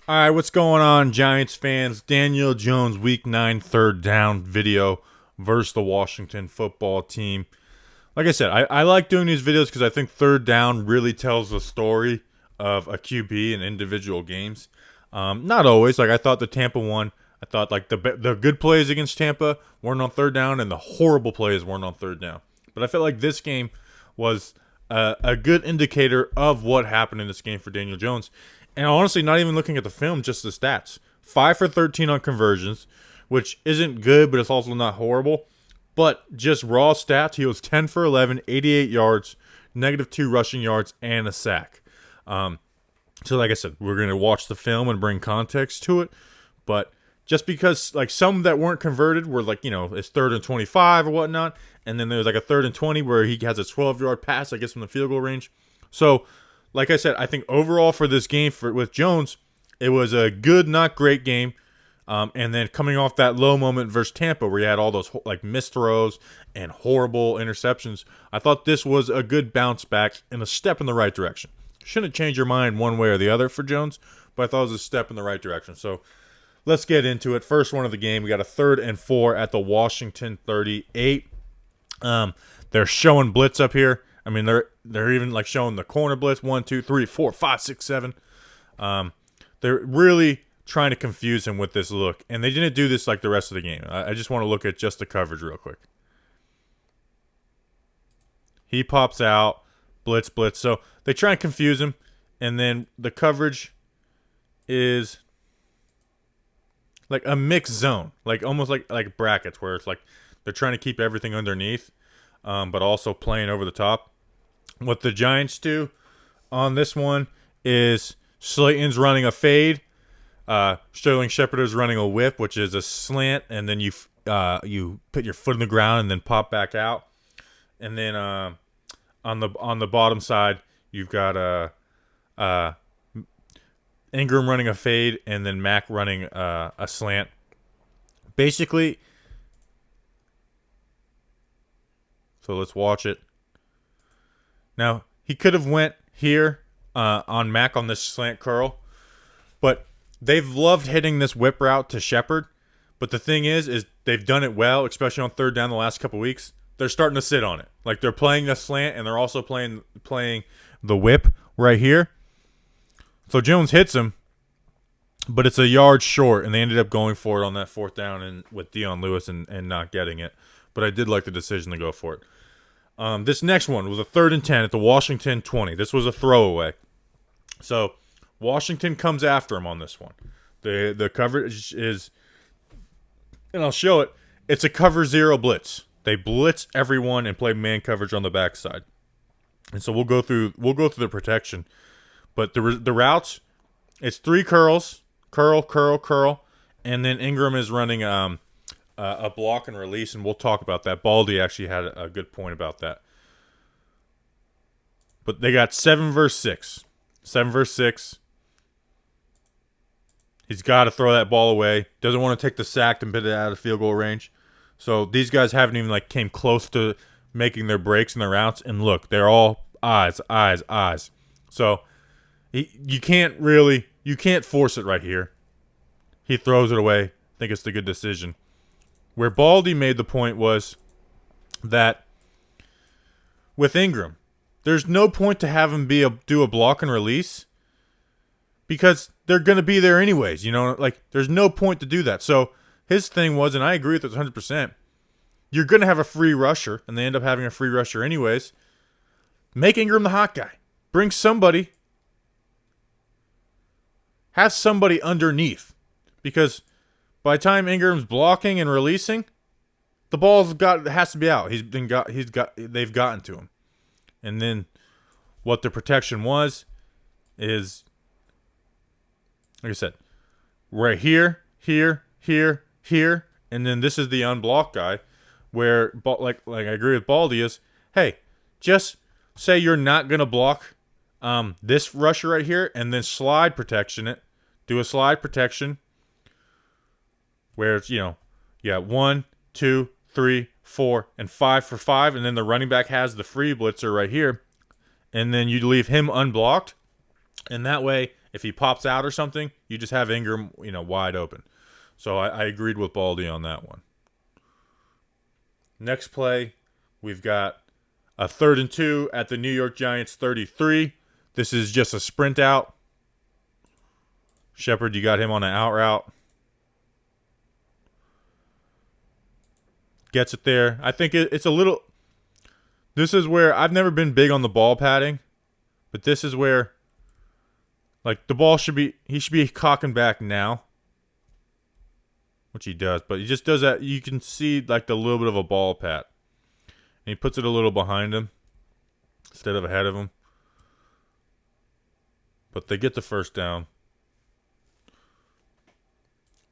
All right, what's going on, Giants fans? Daniel Jones, Week 9, third down video versus the Washington football team. Like I said, I like doing these videos because I think third down really tells the story of a QB in individual games. Not always. Like I thought the Tampa one, I thought like the good plays against Tampa weren't on third down, and the horrible plays weren't on third down. But I felt like this game was a good indicator of what happened in this game for Daniel Jones. And honestly, not even looking at the film, just the stats. 5 for 13 on conversions, which isn't good, but it's also not horrible. But just raw stats, he was 10 for 11, 88 yards, -2 rushing yards, and a sack. So like I said, we're going to watch the film and bring context to it. But just because like some that weren't converted were like, it's 3rd and 25 or whatnot. And then there's like a 3rd and 20 where he has a 12-yard pass, I guess, from the field goal range. So like I said, I think overall for this game with Jones, it was a good, not great game. And then coming off that low moment versus Tampa where he had all those like missed throws and horrible interceptions, I thought this was a good bounce back and a step in the right direction. Shouldn't change your mind one way or the other for Jones, but I thought it was a step in the right direction. So let's get into it. First one of the game, we got a 3rd and 4 at the Washington 38. They're showing blitz up here. I mean, they're even like showing the corner blitz 1, 2, 3, 4, 5, 6, 7. They're really trying to confuse him with this look, and they didn't do this like the rest of the game. I just want to look at just the coverage real quick. He pops out, blitz. So they try and confuse him, and then the coverage is like a mixed zone, like almost like brackets where it's like they're trying to keep everything underneath, but also playing over the top. What the Giants do on this one is Slayton's running a fade. Sterling Shepard is running a whip, which is a slant, and then you put your foot in the ground and then pop back out. And then on the bottom side, you've got Ingram running a fade, and then Mack running a slant. Basically, so let's watch it. Now, he could have went here on Mack on this slant curl, but they've loved hitting this whip route to Shepard. But the thing is they've done it well, especially on third down the last couple weeks. They're starting to sit on it. Like they're playing the slant, and they're also playing the whip right here. So Jones hits him, but it's a yard short, and they ended up going for it on that 4th down and with Dion Lewis and not getting it. But I did like the decision to go for it. This next one was a 3rd and 10 at the Washington 20. This was a throwaway. So Washington comes after him on this one. The coverage is, and I'll show it, it's a cover 0 blitz. They blitz everyone and play man coverage on the backside. And so we'll go through the protection. But the routes, it's 3 curls, curl, and then Ingram is running a block and release, and we'll talk about that. Baldy actually had a good point about that. But they got 7 versus 6. 7 versus 6. He's got to throw that ball away. Doesn't want to take the sack and put it out of field goal range. So these guys haven't even came close to making their breaks and their routes. And look, they're all eyes. So you can't force it right here. He throws it away. I think it's the good decision. Where Baldy made the point was that with Ingram, there's no point to have him do a block and release because they're going to be there anyways. There's no point to do that. So his thing was, and I agree with it 100%, you're going to have a free rusher, and they end up having a free rusher anyways. Make Ingram the hot guy. Bring somebody. Have somebody underneath. Because by the time Ingram's blocking and releasing, the ball's has to be out. They've gotten to him. And then what the protection was is, like I said, right here, and then this is the unblocked guy, where like I agree with Baldy is, hey, just say you're not gonna block this rusher right here, and then slide protection it. Do a slide protection where it's 1, 2, 3, 4, and 5 for 5, and then the running back has the free blitzer right here, and then you leave him unblocked, and that way if he pops out or something, you just have Ingram, wide open. So I agreed with Baldy on that one. Next play, we've got a 3rd and 2 at the New York Giants 33. This is just a sprint out. Shepard, you got him on an out route. Gets it there. I think it's a little... This is where I've never been big on the ball padding, but this is where, like, the ball should be... He should be cocking back now, which he does, but he just does that. You can see, like, the little bit of a ball pat. And he puts it a little behind him instead of ahead of him. But they get the first down.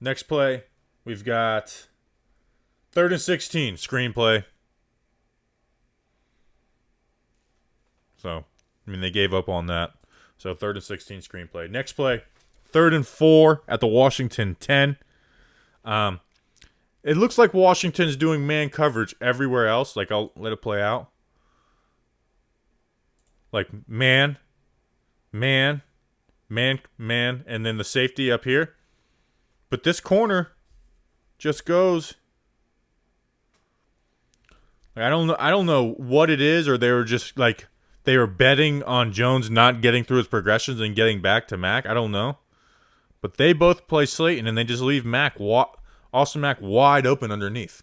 Next play, we've got 3rd and 16, screenplay. So, they gave up on that. So, 3rd and 16, screenplay. Next play, 3rd and 4 at the Washington 10. It looks like Washington's doing man coverage everywhere else. Like, I'll let it play out. Like, man, and then the safety up here. But this corner just goes. Like, I don't know what it is, or they were just like they were betting on Jones not getting through his progressions and getting back to Mack. I don't know. But they both play Slayton, and they just leave Austin Mack wide open underneath.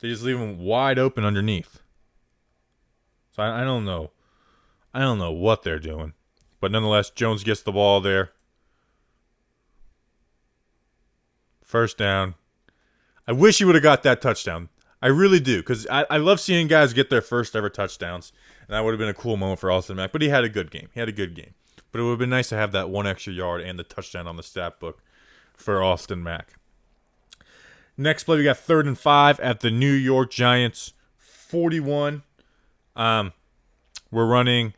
They just leave him wide open underneath. So I don't know. I don't know what they're doing. But nonetheless, Jones gets the ball there. First down. I wish he would have got that touchdown. I really do, because I love seeing guys get their first ever touchdowns. And that would have been a cool moment for Austin Mack. But he had a good game. But it would have been nice to have that 1 extra yard and the touchdown on the stat book for Austin Mack. Next play, we got 3rd and 5 at the New York Giants 41. We're running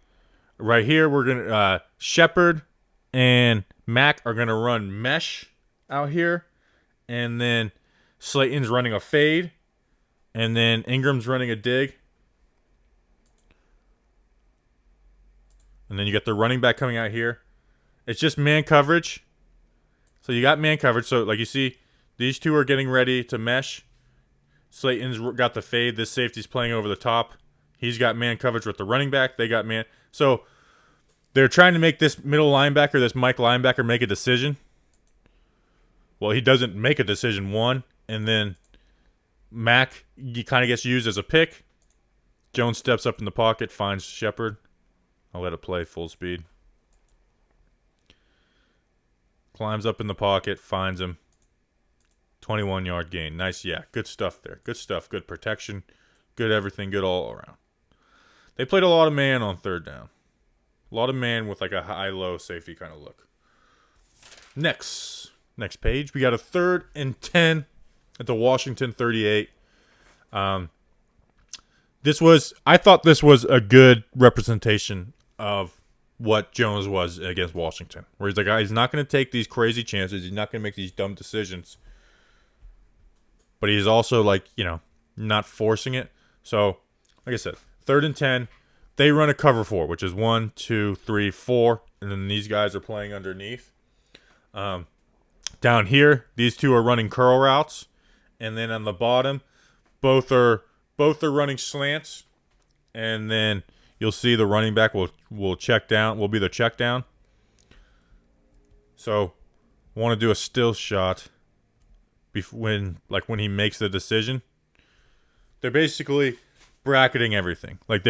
right here. We're gonna Shepard and Mack are gonna run mesh out here, and then Slayton's running a fade, and then Ingram's running a dig, and then you got the running back coming out here. It's just man coverage. So you got man coverage. So like you see, these two are getting ready to mesh. Slayton's got the fade. This safety's playing over the top. He's got man coverage with the running back. They got man. So they're trying to make this middle linebacker, this Mike linebacker, make a decision. Well, he doesn't make a decision, one. And then Mack, he kind of gets used as a pick. Jones steps up in the pocket, finds Shepard. I'll let it play full speed. Climbs up in the pocket, finds him. 21-yard gain. Nice, yeah. Good stuff there. Good stuff. Good protection. Good everything. Good all around. They played a lot of man on third down. A lot of man with like a high-low safety kind of look. Next page. We got a 3rd and 10 at the Washington 38. I thought this was a good representation of what Jones was against Washington. Where he's like, he's not going to take these crazy chances. He's not going to make these dumb decisions. But he's also like, not forcing it. So, like I said, 3rd and 10. They run a cover 4, which is 1, 2, 3, 4. And then these guys are playing underneath. Down here, these two are running curl routes. And then on the bottom, both are running slants. And then you'll see the running back will check down, will be the check down. So, I want to do a still shot when he makes the decision. They're basically bracketing everything. Like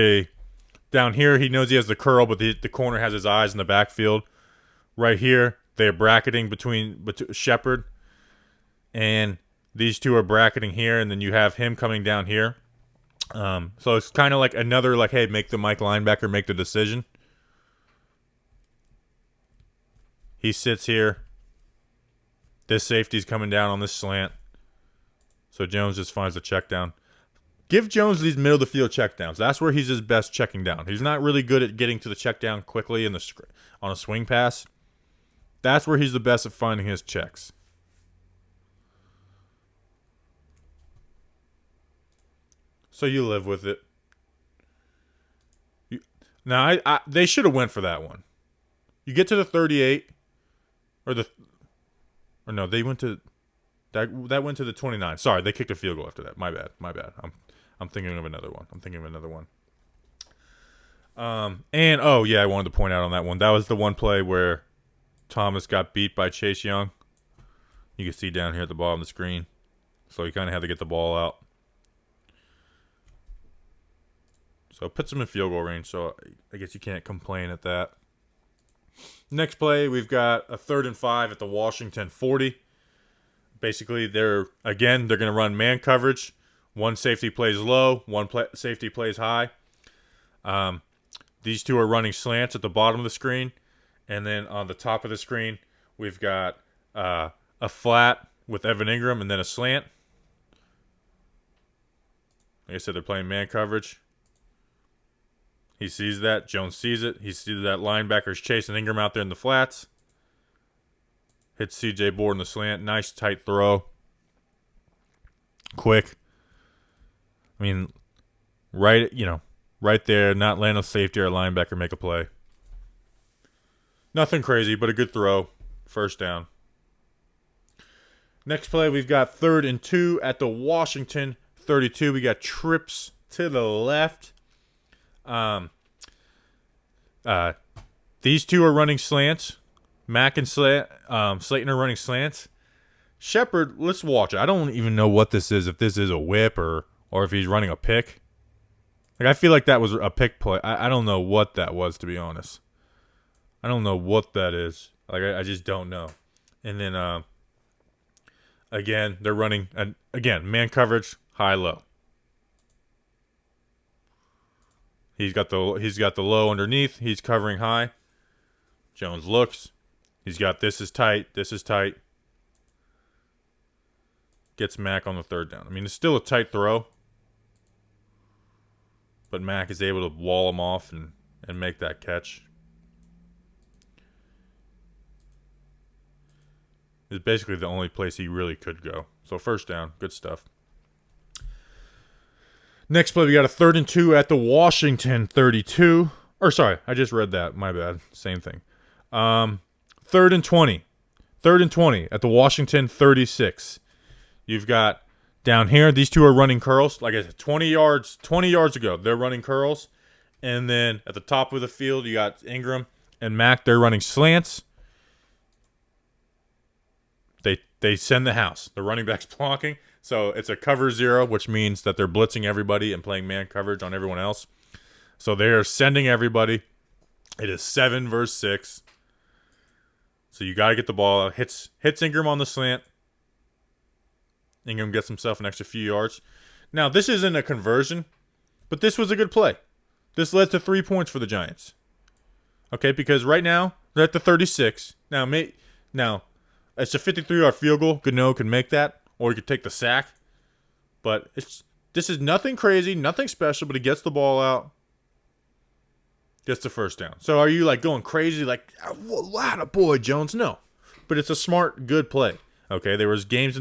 down here, he knows he has the curl, but the corner has his eyes in the backfield. Right here, they're bracketing between Shepard, and these two are bracketing here, and then you have him coming down here. So it's kind of like another, hey, make the Mike linebacker make the decision. He sits here. This safety's coming down on this slant. So Jones just finds the check down. Give Jones these middle of the field check downs. That's where he's his best checking down. He's not really good at getting to the check down quickly on a swing pass. That's where he's the best at finding his checks. So you live with it. Now, they should have went for that one. You get to the 38, or no, they went to that went to the 29. Sorry, they kicked a field goal after that. My bad. I'm thinking of another one. And oh yeah, I wanted to point out on that one. That was the one play where Thomas got beat by Chase Young. You can see down here at the bottom of the screen. So he kind of had to get the ball out. So it puts him in field goal range. So I guess you can't complain at that. Next play, we've got a 3rd and 5 at the Washington 40. Basically, they're going to run man coverage. One safety plays low, safety plays high. These two are running slants at the bottom of the screen. And then on the top of the screen, we've got a flat with Evan Ingram and then a slant. Like I said, they're playing man coverage. He sees that. Jones sees it. He sees that linebacker's chasing Ingram out there in the flats. Hits C.J. Board in the slant. Nice tight throw. Quick. I mean, right there, not land a safety or a linebacker make a play. Nothing crazy, but a good throw. First down. Next play, we've got 3rd and 2 at the Washington 32. We got trips to the left. These two are running slants. Mack and Slayton are running slants. Shepard, let's watch it. I don't even know what this is, if this is a whip or if he's running a pick. Like, I feel like that was a pick play. I don't know what that was, to be honest. I don't know what that is. Like, I just don't know. And then, again, they're running, man coverage, high-low. He's got the low underneath. He's covering high. Jones looks. He's got this is tight. Gets Mack on the 3rd down. I mean, it's still a tight throw. But Mack is able to wall him off and make that catch. It's basically the only place he really could go. So first down. Good stuff. Next play, we got a 3rd and 2 at the Washington 32. Or sorry, I just read that. My bad. Same thing. 3rd and 20. 3rd and 20 at the Washington 36. You've got down here, these two are running curls. Like I said, 20 yards ago, they're running curls. And then at the top of the field, you got Ingram and Mack. They're running slants. They send the house. The running back's blocking. So it's a cover 0, which means that they're blitzing everybody and playing man coverage on everyone else. So they are sending everybody. It is 7 versus 6. So you got to get the ball out. Hits Ingram on the slant. Ingram gets himself an extra few yards. Now, this isn't a conversion, but this was a good play. This led to 3 points for the Giants. Okay, because right now, they're at the 36. Now, it's a 53-yard field goal. Gano can make that, or he could take the sack. But this is nothing crazy, nothing special, but he gets the ball out. Gets the first down. So are you like going crazy like, wow, boy, Jones? No. But it's a smart, good play. Okay, there was games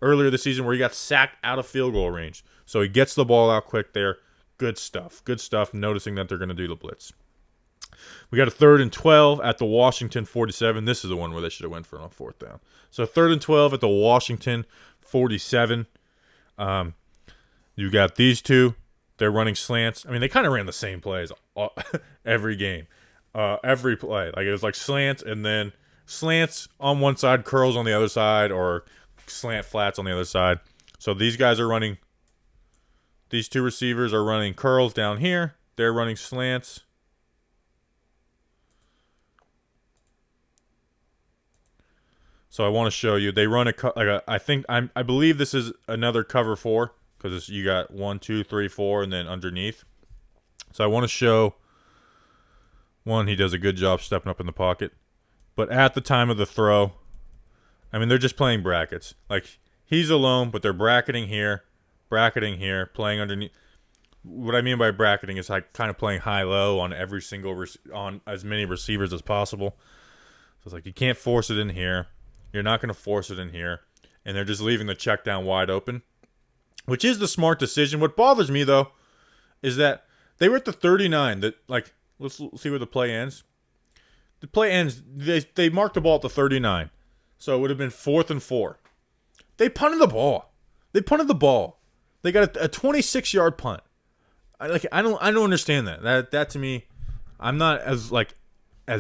earlier this season where he got sacked out of field goal range. So he gets the ball out quick there. Good stuff. Good stuff, noticing that they're going to do the blitz. We got a 3rd and 12 at the Washington 47. This is the one where they should have went for a 4th down. So 3rd and 12 at the Washington 47. You got these two. They're running slants. I mean, they kind of ran the same plays every game. Every play. Like, it was like slants and then slants on one side, curls on the other side, or slant flats on the other side. So these guys are running, these two receivers are running curls down here. They're running slants. So I want to show you. They run I believe this is another cover 4 because you got 1, 2, 3, 4, and then underneath. So I want to show one. He does a good job stepping up in the pocket, but at the time of the throw, I mean, they're just playing brackets. Like, he's alone, but they're bracketing here, playing underneath. What I mean by bracketing is like kind of playing high-low on every single on as many receivers as possible. So it's like you can't force it in here. You're not going to force it in here. And they're just leaving the check down wide open, which is the smart decision. What bothers me, though, is that they were at the 39. Let's see where the play ends. The play ends. They marked the ball at the 39, so it would have been 4th and 4. They punted the ball. They punted the ball. They got a 26-yard punt. I don't understand that. That to me, I'm not as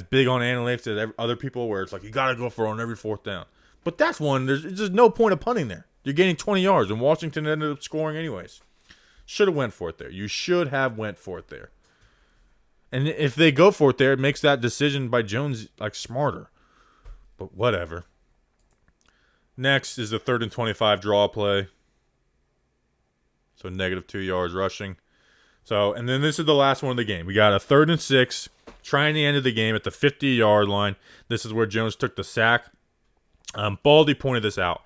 big on analytics as other people, where it's like you got to go for it on every 4th down. But that's one. There's just no point of punting there. You're gaining 20 yards, and Washington ended up scoring anyways. Should have went for it there. You should have went for it there. And if they go for it there, it makes that decision by Jones smarter. But whatever. Next is the 3rd and 25 draw play. So -2 yards rushing. So, and then this is the last one of the game. We got a 3rd and 6, trying the end of the game at the 50-yard line. This is where Jones took the sack. Baldy pointed this out.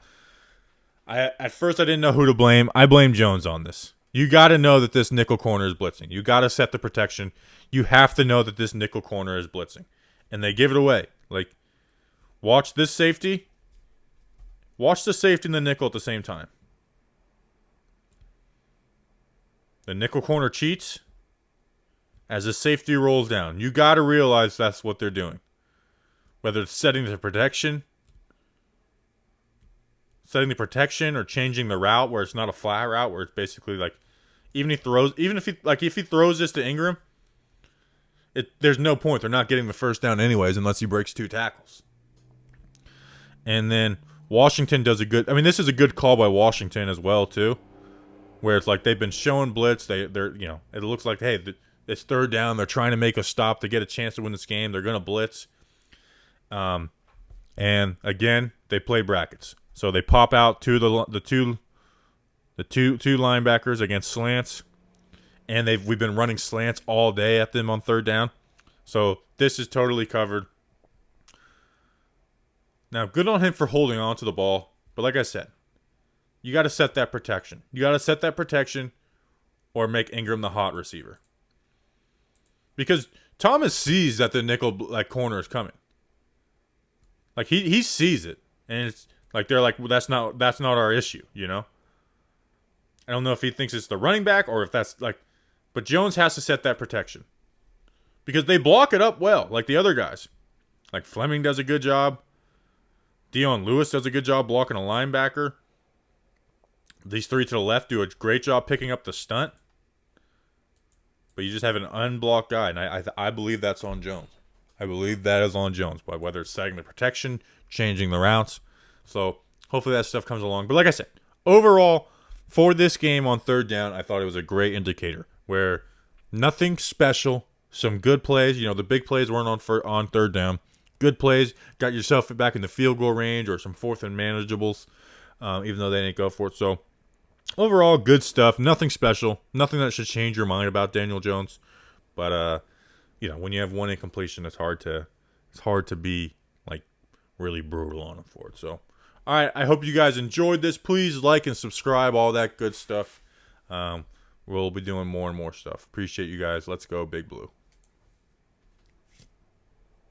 At first, I didn't know who to blame. I blame Jones on this. You got to know that this nickel corner is blitzing. You got to set the protection. You have to know that this nickel corner is blitzing. And they give it away. Watch this safety. Watch the safety and the nickel at the same time. The nickel corner cheats as the safety rolls down. You got to realize that's what they're doing. Whether it's setting the protection or changing the route where it's not a flat route, where it's basically if he throws this to Ingram, there's no point. They're not getting the first down anyways unless he breaks 2 tackles. And then Washington does this is a good call by Washington as well too, where it's they've been showing blitz. It looks like, hey, it's 3rd down. They're trying to make a stop to get a chance to win this game. They're going to blitz. And again, they play brackets. So they pop out the two linebackers against slants, and we've been running slants all day at them on 3rd down. So this is totally covered. Now, good on him for holding on to the ball, but like I said, you got to set that protection. You got to set that protection, or make Ingram the hot receiver, because Thomas sees that the nickel corner is coming. He sees it, and it's they're well, that's not our issue, I don't know if he thinks it's the running back or if that's but Jones has to set that protection, because they block it up well, like the other guys. Fleming does a good job. Dion Lewis does a good job blocking a linebacker. These 3 to the left do a great job picking up the stunt. But you just have an unblocked guy, and I believe that's on Jones. I believe that is on Jones, but whether it's setting the protection, changing the routes. So hopefully that stuff comes along. But like I said, overall, for this game on 3rd down, I thought it was a great indicator, where nothing special, some good plays. The big plays weren't on 3rd down. Good plays, got yourself back in the field goal range, or some 4th and manageables, even though they didn't go for it. So overall, good stuff. Nothing special. Nothing that should change your mind about Daniel Jones. But when you have one incompletion, it's hard to be really brutal on him for it. So, all right, I hope you guys enjoyed this. Please like and subscribe, all that good stuff. We'll be doing more and more stuff. Appreciate you guys. Let's go Big Blue.